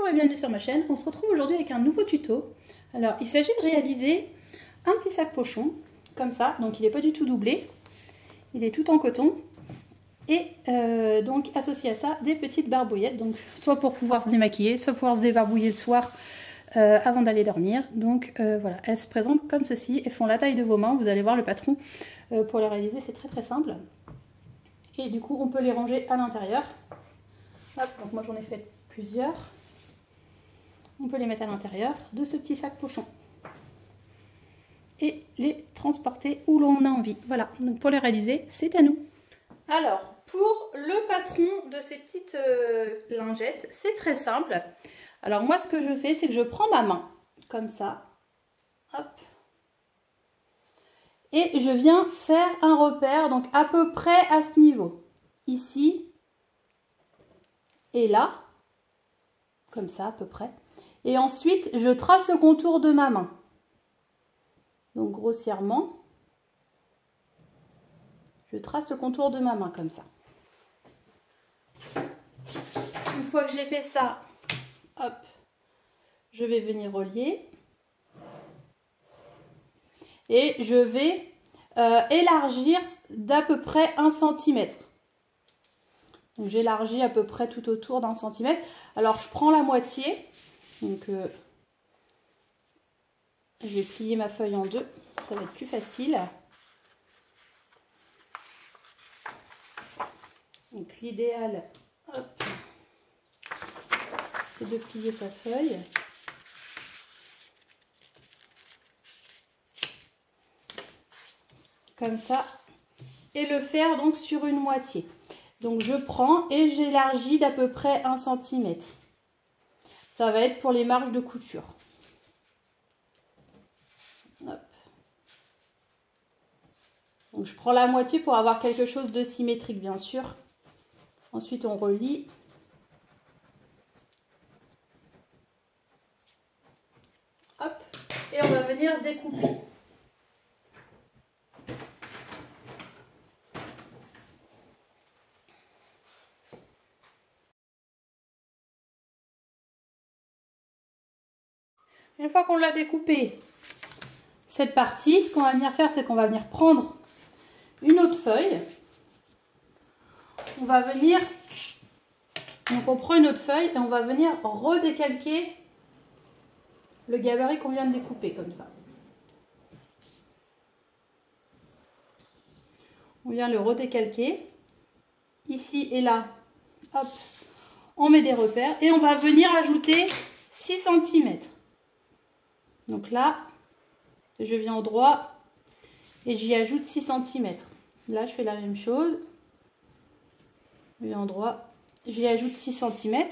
et bienvenue sur ma chaîne. On se retrouve aujourd'hui avec un nouveau tuto. Alors il s'agit de réaliser un petit sac pochon comme ça, donc il n'est pas du tout doublé, il est tout en coton et donc associé à ça des petites barbouillettes, donc soit pour pouvoir se démaquiller, soit pour pouvoir se débarbouiller le soir avant d'aller dormir. Donc voilà, elles se présentent comme ceci et font la taille de vos mains. Vous allez voir le patron pour les réaliser, c'est très simple. Et du coup on peut les ranger à l'intérieur. Hop, donc moi j'en ai fait plusieurs. On peut les mettre à l'intérieur de ce petit sac pochon et les transporter où l'on a envie. Voilà, donc pour les réaliser, c'est à nous. Alors, pour le patron de ces petites lingettes, c'est très simple. Alors moi, ce que je fais, c'est que je prends ma main, comme ça, hop, et je viens faire un repère, donc à peu près à ce niveau, ici et là, comme ça à peu près. Et ensuite, je trace le contour de ma main. Donc grossièrement, je trace le contour de ma main comme ça. Une fois que j'ai fait ça, hop, je vais venir relier. Et je vais élargir d'à peu près 1 cm. Donc j'élargis à peu près tout autour d'1 cm. Alors je prends la moitié. Donc je vais plier ma feuille en deux, ça va être plus facile. Donc l'idéal, c'est de plier sa feuille. Comme ça. Et le faire donc sur une moitié. Donc je prends et j'élargis d'à peu près 1 cm. Ça va être pour les marges de couture. Hop. Donc je prends la moitié pour avoir quelque chose de symétrique bien sûr. Ensuite on relie. Hop. Et on va venir découper. Une fois qu'on l'a découpé, cette partie, ce qu'on va venir faire, c'est qu'on va venir prendre une autre feuille. On va venir, donc on prend une autre feuille et on va venir redécalquer le gabarit qu'on vient de découper, comme ça. On vient le redécalquer. Ici et là, hop, on met des repères et on va venir ajouter 6 cm. Donc là, je viens au droit et j'y ajoute 6 cm. Là, je fais la même chose. Je viens au droit, j'y ajoute 6 cm.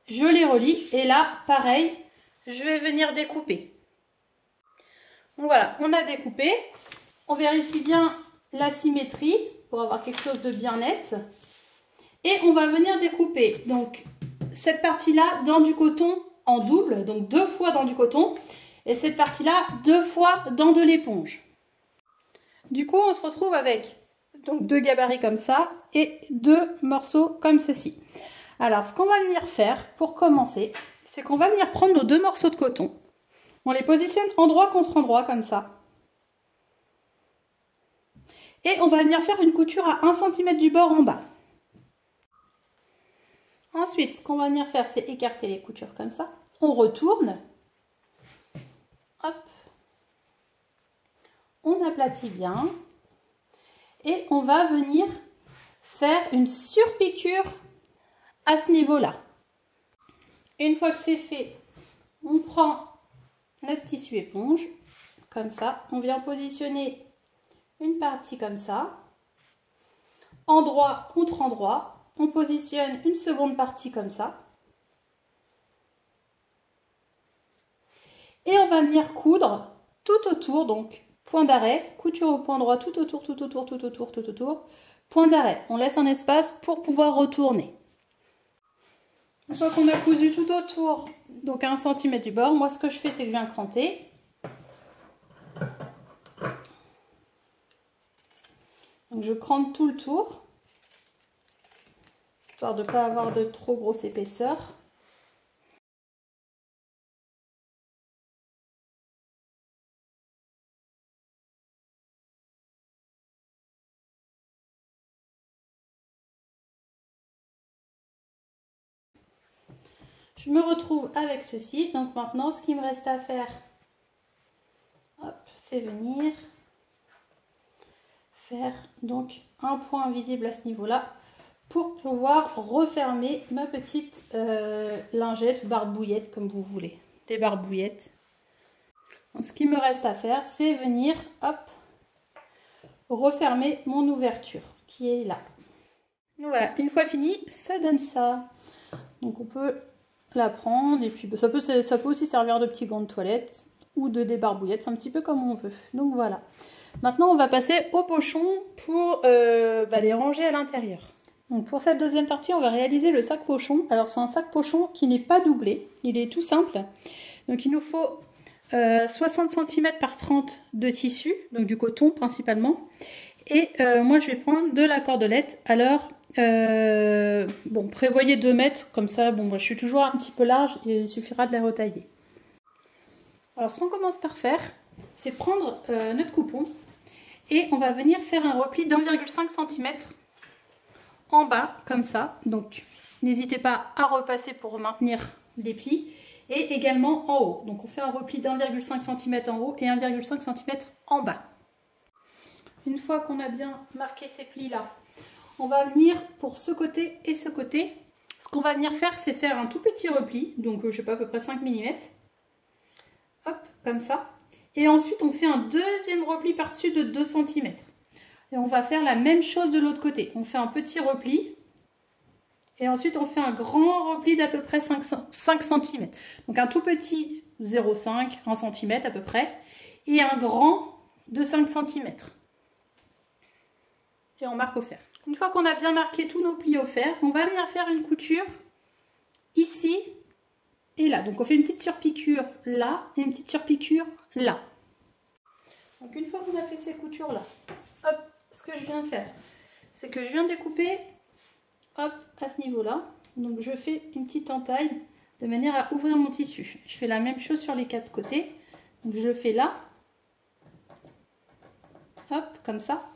Je les relie et là, pareil, je vais venir découper. Donc voilà, on a découpé. On vérifie bien la symétrie pour avoir quelque chose de bien net. Et on va venir découper donc cette partie-là dans du coton en double, donc 2 fois dans du coton, et cette partie-là 2 fois dans de l'éponge. Du coup, on se retrouve avec donc 2 gabarits comme ça et 2 morceaux comme ceci. Alors, ce qu'on va venir faire pour commencer, c'est qu'on va venir prendre nos 2 morceaux de coton. On les positionne endroit contre endroit comme ça. Et on va venir faire une couture à 1 cm du bord en bas. Ensuite, ce qu'on va venir faire, c'est écarter les coutures comme ça. On retourne. Hop. On aplatit bien. Et on va venir faire une surpiqûre à ce niveau-là. Une fois que c'est fait, on prend notre tissu éponge. Comme ça. On vient positionner une partie comme ça. Endroit contre endroit. On positionne une seconde partie comme ça. Et on va venir coudre tout autour, donc point d'arrêt, couture au point droit, tout autour, tout autour, tout autour, tout autour, point d'arrêt. On laisse un espace pour pouvoir retourner. Une fois qu'on a cousu tout autour, donc à 1 cm du bord, moi ce que je fais, c'est que je viens cranter. Donc je crante tout le tour. histoire de ne pas avoir de trop grosse épaisseur. Je me retrouve avec ceci. Donc maintenant, ce qu'il me reste à faire, c'est venir faire donc un point visible à ce niveau-là pour pouvoir refermer ma petite lingette ou barbouillette, comme vous voulez. Des barbouillettes. Donc, ce qu'il me reste à faire, c'est venir, hop, refermer mon ouverture qui est là. Voilà, une fois fini, ça donne ça. Donc on peut la prendre et puis ça peut aussi servir de petit gant de toilette ou de débarbouillette, c'est un petit peu comme on veut. Donc voilà. Maintenant on va passer au pochon pour les ranger à l'intérieur. Donc pour cette deuxième partie, on va réaliser le sac pochon. Alors c'est un sac pochon qui n'est pas doublé, il est tout simple. Donc il nous faut 60 cm par 30 de tissu, donc du coton principalement. Et moi je vais prendre de la cordelette. Alors bon, prévoyez 2 mètres, comme ça, bon, moi je suis toujours un petit peu large et il suffira de la retailler. Alors ce qu'on commence par faire, c'est prendre notre coupon et on va venir faire un repli d'1,5 cm en bas, comme ça. Donc n'hésitez pas à repasser pour maintenir les plis. Et également en haut. Donc on fait un repli d'1,5 cm en haut et 1,5 cm en bas. Une fois qu'on a bien marqué ces plis là, on va venir pour ce côté et ce côté. Ce qu'on va venir faire, c'est faire un tout petit repli, donc je sais pas, à peu près 5 mm. Hop, comme ça. Et ensuite on fait un deuxième repli par-dessus de 2 cm. Et on va faire la même chose de l'autre côté. On fait un petit repli. Et ensuite, on fait un grand repli d'à peu près 5 cm. Donc un tout petit 0,5, 1 cm à peu près. Et un grand de 5 cm. Et on marque au fer. Une fois qu'on a bien marqué tous nos plis au fer, on va venir faire une couture ici et là. Donc on fait une petite surpiqûre là et une petite surpiqûre là. Donc une fois qu'on a fait ces coutures là, hop, ce que je viens de faire, c'est que je viens de découper, hop, à ce niveau-là. Donc je fais une petite entaille de manière à ouvrir mon tissu. Je fais la même chose sur les 4 côtés. Donc je le fais là, hop, comme ça.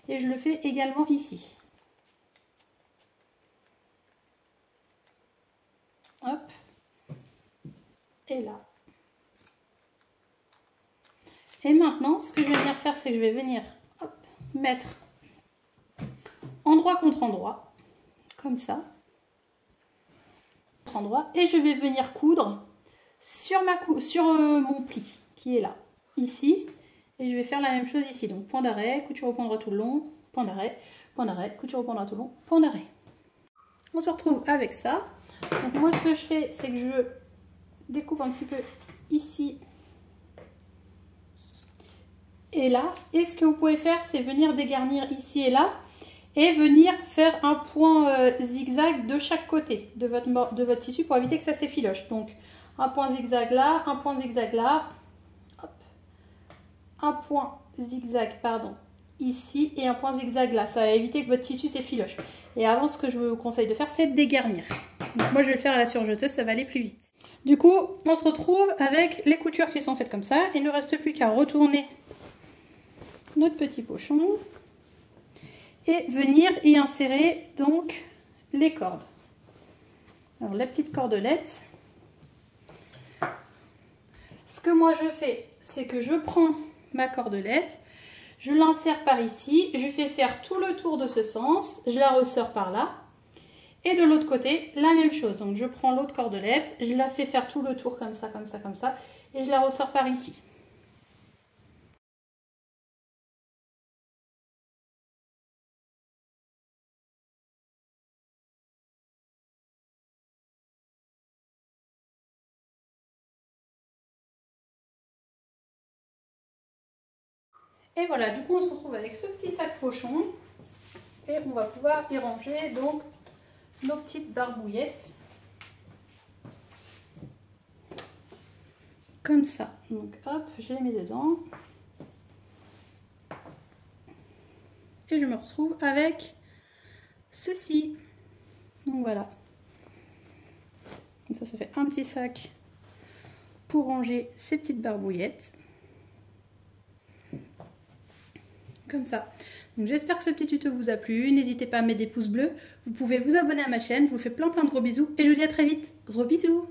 Et je le fais également ici. Hop. Et là. Et maintenant, ce que je vais venir faire, c'est que je vais venir, hop, mettre endroit contre endroit, comme ça. Endroit, et je vais venir coudre sur mon pli qui est là, ici. Et je vais faire la même chose ici. Donc point d'arrêt, couture au point droit tout le long, point d'arrêt, couture au point droit tout le long, point d'arrêt. On se retrouve avec ça. Donc moi ce que je fais, c'est que je découpe un petit peu ici et là. Et ce que vous pouvez faire, c'est venir dégarnir ici et là. Et venir faire un point zigzag de chaque côté de votre tissu pour éviter que ça s'effiloche. Donc un point zigzag là, un point zigzag là. Un point zigzag, pardon, ici et un point zigzag là. Ça va éviter que votre tissu s'effiloche. Et avant, ce que je vous conseille de faire, c'est de dégarnir. Donc moi, je vais le faire à la surjeteuse, ça va aller plus vite. Du coup, on se retrouve avec les coutures qui sont faites comme ça. Il ne reste plus qu'à retourner notre petit pochon et venir y insérer donc les cordes. Alors la petite cordelette. Ce que moi je fais, c'est que je prends ma cordelette, je l'insère par ici, je fais faire tout le tour de ce sens, je la ressors par là, et de l'autre côté, la même chose. Donc je prends l'autre cordelette, je la fais faire tout le tour comme ça, comme ça, comme ça, et je la ressors par ici. Et voilà, du coup on se retrouve avec ce petit sac pochon et on va pouvoir y ranger donc nos petites barbouillettes comme ça. Donc hop, je les mets dedans et je me retrouve avec ceci. Donc voilà. Comme ça fait un petit sac pour ranger ces petites barbouillettes. Comme ça. Donc j'espère que ce petit tuto vous a plu. N'hésitez pas à mettre des pouces bleus. Vous pouvez vous abonner à ma chaîne. Je vous fais plein de gros bisous et je vous dis à très vite. Gros bisous!